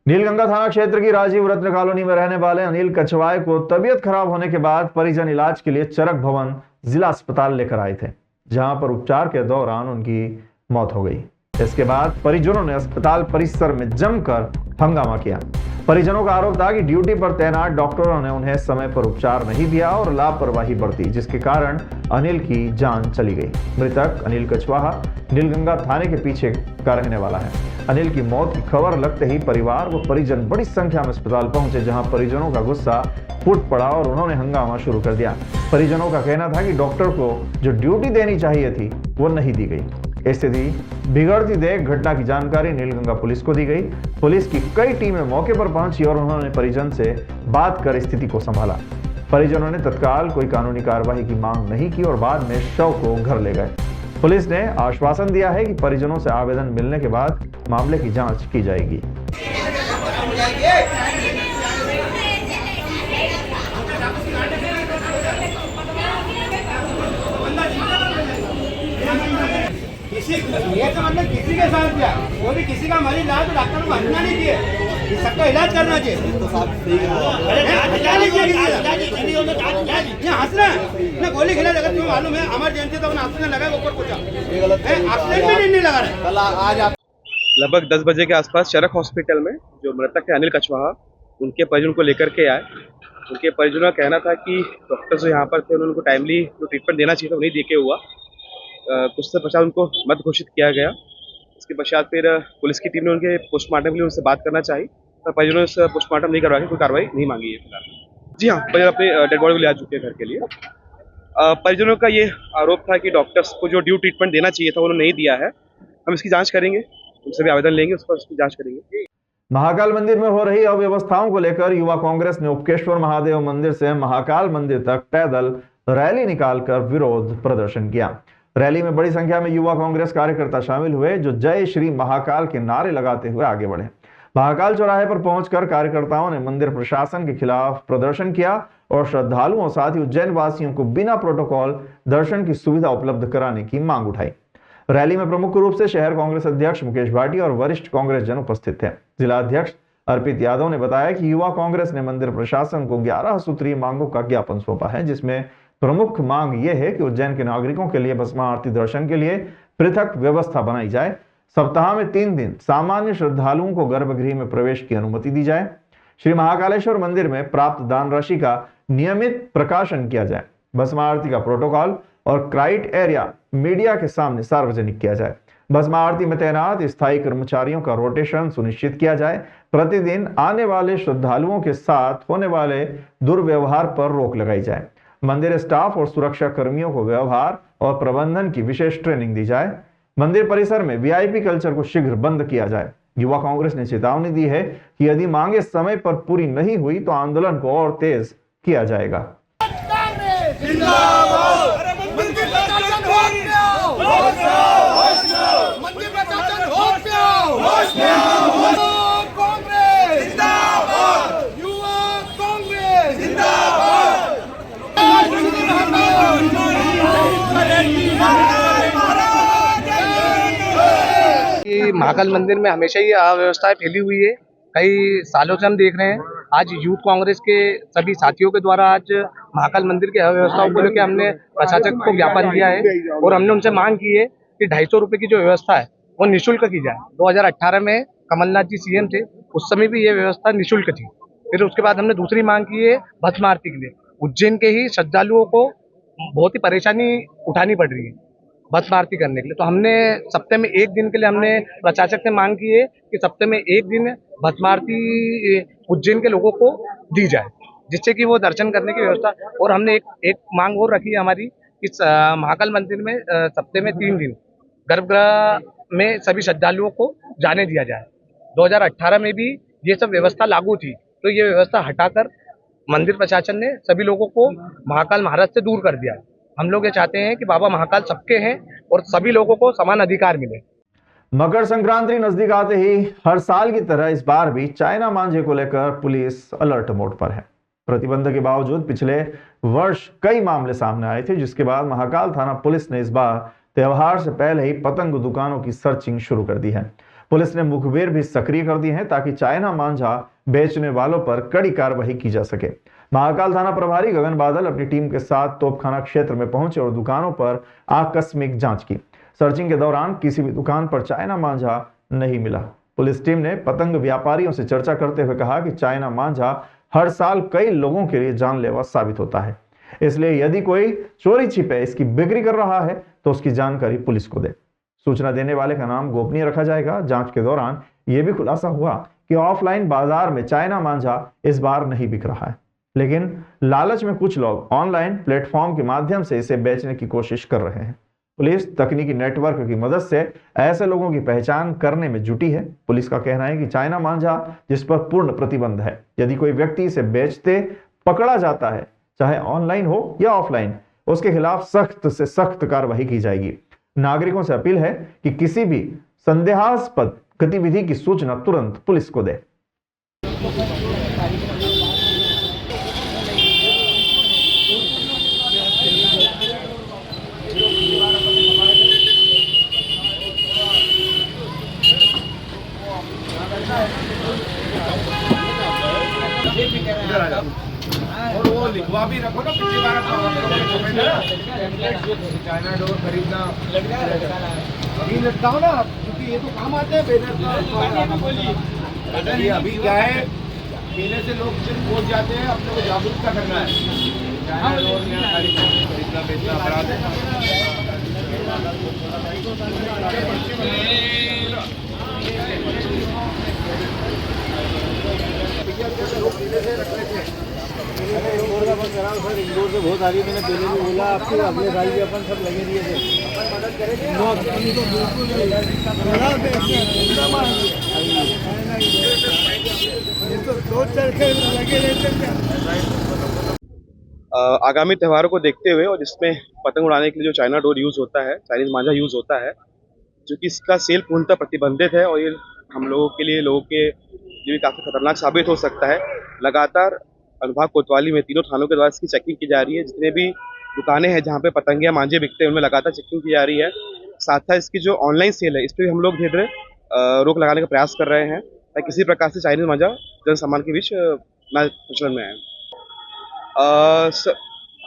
नीलगंगा थाना क्षेत्र की राजीव रत्न कॉलोनी में रहने वाले अनिल कछवाए को तबीयत खराब होने के बाद परिजन इलाज के लिए चरक भवन जिला अस्पताल लेकर आए थे, जहां पर उपचार के दौरान उनकी मौत हो गई। इसके बाद परिजनों ने अस्पताल परिसर में जमकर हंगामा किया। परिजनों का आरोप था कि ड्यूटी पर तैनात डॉक्टरों ने उन्हें समय पर उपचार नहीं दिया और लापरवाही बरती, जिसके कारण अनिल की जान चली गई। मृतक अनिल कछवाहा नीलगंगा थाने के पीछे का रहने वाला है। अनिल की मौत की खबर लगते ही परिवार व परिजन बड़ी संख्या में अस्पताल पहुंचे, जहां परिजनों का गुस्सा फूट पड़ा और उन्होंने हंगामा शुरू कर दिया। परिजनों का कहना था कि डॉक्टर को जो ड्यूटी देनी चाहिए थी वो नहीं दी गई। स्थिति बिगड़ती देख घटना की जानकारी नीलगंगा पुलिस को दी गई। पुलिस की कई टीमें मौके पर पहुंची और उन्होंने परिजन से बात कर स्थिति को संभाला। परिजनों ने तत्काल कोई कानूनी कार्रवाई की मांग नहीं की और बाद में शव को घर ले गए। पुलिस ने आश्वासन दिया है कि परिजनों से आवेदन मिलने के बाद मामले की जांच की जाएगी। ये तो मतलब किसी के साथ किया, वो भी किसी का मरीज लाया तो डॉक्टर को हटना नहीं चाहिए, सबका इलाज करना चाहिए। ना गोली खिला लगा, तुम्हें मालूम है इमरजेंसी तो ऑक्सीजन लगा ऊपर पहुंचा, ऑक्सीजन भी नहीं लगा रहा। आज लगभग 10 बजे के आसपास चरक हॉस्पिटल में जो मृतक है अनिल कछवाहा, उनके परिजनों को लेकर के आए। उनके परिजनों का कहना था कि डॉक्टर जो यहाँ पर थे उन्होंने उनको टाइमली जो ट्रीटमेंट देना चाहिए था वो नहीं देके हुआ। कुछ समय पश्चात उनको मृत घोषित किया गया। इसके पश्चात फिर पुलिस की टीम ने उनके पोस्टमार्टम के लिए उनसे बात करना चाहिए, पर परिजनों ने पोस्टमार्टम नहीं करवा के कोई कार्रवाई नहीं मांगी है फिलहाल। जी हाँ, परिजन अपने डेड बॉडी को ले आ चुके हैं घर के लिए। परिजनों का ये आरोप था कि डॉक्टर्स को जो ड्यू ट्रीटमेंट देना चाहिए था उन्होंने नहीं दिया है। हम इसकी जाँच करेंगे, उनसे भी आवेदन लेंगे, उस पर उसकी जाँच करेंगे। महाकाल मंदिर में हो रही अव्यवस्थाओं को लेकर युवा कांग्रेस ने उपकेश्वर महादेव मंदिर से महाकाल मंदिर तक पैदल रैली निकालकर विरोध प्रदर्शन किया। रैली में बड़ी संख्या में युवा कांग्रेस कार्यकर्ता शामिल हुए, जो जय श्री महाकाल के नारे लगाते हुए आगे बढ़े। महाकाल चौराहे पर पहुंचकर कार्यकर्ताओं ने मंदिर प्रशासन के खिलाफ प्रदर्शन किया और श्रद्धालुओं साथ ही उज्जैन वासियों को बिना प्रोटोकॉल दर्शन की सुविधा उपलब्ध कराने की मांग उठाई। रैली में प्रमुख रूप से शहर कांग्रेस अध्यक्ष मुकेश भाटी और वरिष्ठ कांग्रेस जन उपस्थित थे। जिला अध्यक्ष अर्पित यादव ने बताया कि युवा कांग्रेस ने मंदिर प्रशासन को 11 सूत्रीय मांगों का ज्ञापन सौंपा है, जिसमें प्रमुख मांग यह है कि उज्जैन के नागरिकों के लिए भस्मा आरती दर्शन के लिए पृथक व्यवस्था बनाई जाए। सप्ताह में 3 दिन सामान्य श्रद्धालुओं को गर्भगृह में प्रवेश की अनुमति दी जाए। श्री महाकालेश्वर मंदिर में प्राप्त दान राशि का नियमित प्रकाशन किया जाए। भस्मा आरती का प्रोटोकॉल और क्राइट एरिया मीडिया के सामने सार्वजनिक किया जाए। भस्मा आरती में तैनात स्थायी कर्मचारियों का रोटेशन सुनिश्चित किया जाए। प्रतिदिन आने वाले श्रद्धालुओं के साथ होने वाले दुर्व्यवहार पर रोक लगाई जाए। मंदिर स्टाफ और सुरक्षा कर्मियों को व्यवहार और प्रबंधन की विशेष ट्रेनिंग दी जाए। मंदिर परिसर में वीआईपी कल्चर को शीघ्र बंद किया जाए। युवा कांग्रेस ने चेतावनी दी है कि यदि मांगे समय पर पूरी नहीं हुई तो आंदोलन को और तेज किया जाएगा। महाकाल मंदिर में हमेशा ही अव्यवस्थाएं फैली हुई है। कई सालों से हम देख रहे हैं। आज यूथ कांग्रेस के सभी साथियों के द्वारा आज महाकाल मंदिर की अव्यवस्थाओं को लेकर हमने प्रशासक को ज्ञापन दिया है और हमने उनसे मांग की है कि 250 रुपये की जो व्यवस्था है वो निःशुल्क की जाए। 2018 में कमलनाथ जी सीएम थे, उस समय भी ये व्यवस्था निःशुल्क थी। फिर उसके बाद हमने दूसरी मांग की है भस्म आरती के लिए। उज्जैन के ही श्रद्धालुओं को बहुत ही परेशानी उठानी पड़ रही है भस्म आरती करने के लिए। तो हमने सप्ताह में 1 दिन के लिए हमने प्रशासक से मांग की है कि सप्ताह में 1 दिन भस्म आरती उज्जैन के लोगों को दी जाए, जिससे कि वो दर्शन करने की व्यवस्था। और हमने एक मांग और रखी है हमारी, इस महाकाल मंदिर में सप्ताह में 3 दिन गर्भगृह में सभी श्रद्धालुओं को जाने दिया जाए। 2018 में भी ये सब व्यवस्था लागू थी, तो ये व्यवस्था हटाकर मंदिर प्रशासन ने सभी लोगों को महाकाल महाराज से दूर कर दिया है। हम लोग ये चाहते हैं कि बाबा महाकाल सबके हैं और सभी लोगों को समान अधिकार मिले। मकर संक्रांति नजदीक आते ही हर साल की तरह इस बार भी चाइना मांझे को लेकर पुलिस अलर्ट मोड पर है। प्रतिबंध के बावजूद पिछले वर्ष कई मामले सामने आए थे, जिसके बाद महाकाल थाना पुलिस ने इस बार त्योहार से पहले ही पतंग दुकानों की सर्चिंग शुरू कर दी है। पुलिस ने मुखबिर भी सक्रिय कर दी है ताकि चाइना मांझा बेचने वालों पर कड़ी कार्रवाई की जा सके। महाकाल थाना प्रभारी गगन बादल अपनी टीम के साथ तोपखाना क्षेत्र में पहुंचे और दुकानों पर आकस्मिक जांच की। सर्चिंग के दौरान किसी भी दुकान पर चाइना मांझा नहीं मिला। पुलिस टीम ने पतंग व्यापारियों से चर्चा करते हुए कहा कि चाइना मांझा हर साल कई लोगों के लिए जानलेवा साबित होता है, इसलिए यदि कोई चोरी छिपे इसकी बिक्री कर रहा है तो उसकी जानकारी पुलिस को दे। सूचना देने वाले का नाम गोपनीय रखा जाएगा। जांच के दौरान यह भी खुलासा हुआ कि ऑफलाइन बाजार में चाइना मांझा इस बार नहीं बिक रहा है, लेकिन लालच में कुछ लोग ऑनलाइन प्लेटफॉर्म के माध्यम से इसे बेचने की कोशिश कर रहे हैं। पुलिस तकनीकी नेटवर्क की मदद से ऐसे लोगों की पहचान करने में जुटी है। पुलिस का कहना है कि चाइना मांझा जिस पर पूर्ण प्रतिबंध है, यदि कोई व्यक्ति इसे बेचते पकड़ा जाता है, चाहे ऑनलाइन हो या ऑफलाइन, उसके खिलाफ सख्त से सख्त कार्रवाई की जाएगी। नागरिकों से अपील है कि किसी भी संदेहास्पद गतिविधि की सूचना तुरंत पुलिस को दे। और वो लिखवा भी रखो ना, पिछली बार चाइना डोर खरीदना अभी लटकाओ ना, क्योंकि ये तो काम आते हैं बैनर। ये अभी क्या है, पीने से लोग सिर्फ पहुंच जाते हैं, अपने को जागरूकता करना है। चाइना डोर खरीदना बेचना अपराध है। इंदौर से बहुत आ रही है, मैंने पहले भी बोला आपको, अगले साल भी अपन सब लगे दिए थे, मदद करेंगे। आगामी त्योहारों को देखते हुए और जिसमें पतंग उड़ाने के लिए जो चाइना डोर यूज़ होता है, चाइनीज मांझा यूज़ होता है, जो कि इसका सेल पूर्णतः प्रतिबंधित है और ये हम लोगों के लिए, लोगों के लिए काफ़ी खतरनाक साबित हो सकता है। लगातार अनुभाग कोतवाली में तीनों थानों के द्वारा इसकी चेकिंग की जा रही है। जितने भी दुकानें हैं जहाँ पे पतंग या मांझे बिकते हैं, उनमें लगातार चेकिंग की जा रही है। साथ साथ इसकी जो ऑनलाइन सेल है, इस पर भी हम लोग धीरे धीरे रोक लगाने का प्रयास कर रहे हैं ताकि किसी प्रकार से चाइनीज मांझा जन सामान के बीच ना प्रचलन में आए।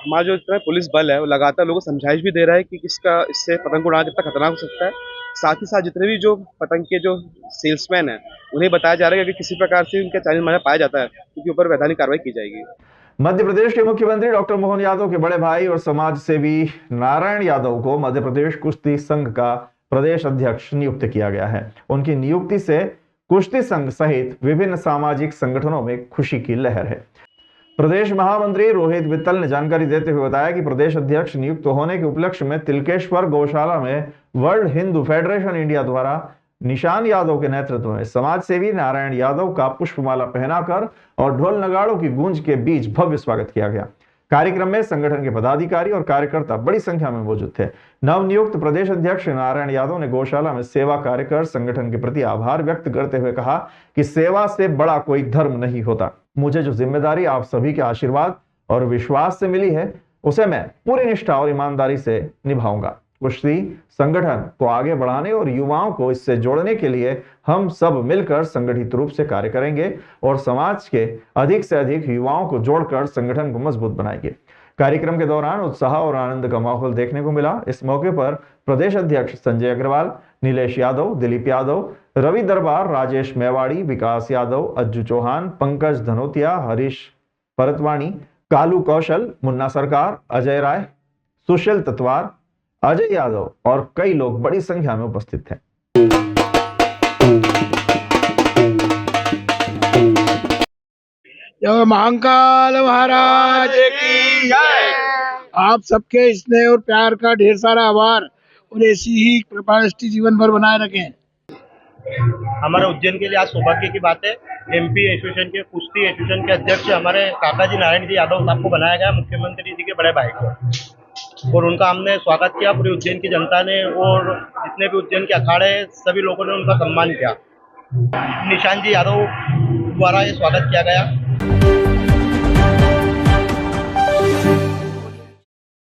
हमारा जो इतना पुलिस बल है वो लगातार लोगों को समझाइश भी दे रहा है कि इससे पतंग उड़ाना कितना खतरनाक हो सकता है। साथ ही साथ जितने भी जो पतंग के जो सेल्समैन हैं, उन्हें बताया जा रहा है कि किसी प्रकार से उनका चाइनीज मांझा पाया जाता है तो उनके ऊपर वैधानिक कार्रवाई की जाएगी। मध्य प्रदेश के मुख्यमंत्री डॉक्टर मोहन यादव के बड़े भाई और समाज सेवी नारायण यादव को मध्य प्रदेश कुश्ती संघ का प्रदेश अध्यक्ष नियुक्त किया गया है। उनकी नियुक्ति से कुश्ती संघ सहित विभिन्न सामाजिक संगठनों में खुशी की लहर है। प्रदेश महामंत्री रोहित वित्तल ने जानकारी देते हुए बताया कि प्रदेश अध्यक्ष नियुक्त होने के उपलक्ष्य में तिलकेश्वर गौशाला में वर्ल्ड हिंदू फेडरेशन इंडिया द्वारा निशान यादव के नेतृत्व में समाज सेवी नारायण यादव का पुष्पमाला पहनाकर और ढोल नगाड़ों की गूंज के बीच भव्य स्वागत किया गया। कार्यक्रम में संगठन के पदाधिकारी और कार्यकर्ता बड़ी संख्या में मौजूद थे। नवनियुक्त प्रदेश अध्यक्ष नारायण यादव ने गौशाला में सेवा कार्य कर संगठन के प्रति आभार व्यक्त करते हुए कहा कि सेवा से बड़ा कोई धर्म नहीं होता। मुझे जो जिम्मेदारी आप सभी के आशीर्वाद और विश्वास से मिली है, उसे मैं पूरी निष्ठा और ईमानदारी से निभाऊंगा। कुश्ती संगठन को आगे बढ़ाने और युवाओं को इससे जोड़ने के लिए हम सब मिलकर संगठित रूप से कार्य करेंगे और समाज के अधिक से अधिक युवाओं को जोड़कर संगठन को मजबूत बनाएंगे। कार्यक्रम के दौरान उत्साह और आनंद का माहौल देखने को मिला। इस मौके पर प्रदेश अध्यक्ष संजय अग्रवाल, नीलेश यादव, दिलीप यादव, रवि दरबार, राजेश मेवाड़ी, विकास यादव, अज्जू चौहान, पंकज धनोतिया, हरीश परतवाणी, कालू कौशल, मुन्ना सरकार, अजय राय, सुशील ततवार, अजय यादव और कई लोग बड़ी संख्या में उपस्थित थे। महाकाल महाराज की जय। आप सबके स्नेह और प्यार का ढेर सारा आभार और ऐसी ही कृपादृष्टि जीवन भर बनाए रखें। हमारे उज्जैन के लिए आज सौभाग्य की बात है। एमपी एसोसिएशन के कुश्ती एसोसिएशन के अध्यक्ष हमारे काका जी नारायण जी यादव साहब को बनाया गया, मुख्यमंत्री जी के बड़े भाई को, और उनका हमने स्वागत किया। पूरी उज्जैन की जनता ने और जितने भी उज्जैन के अखाड़े सभी लोगों ने उनका सम्मान किया। निशान जी यादव द्वारा ये स्वागत किया गया।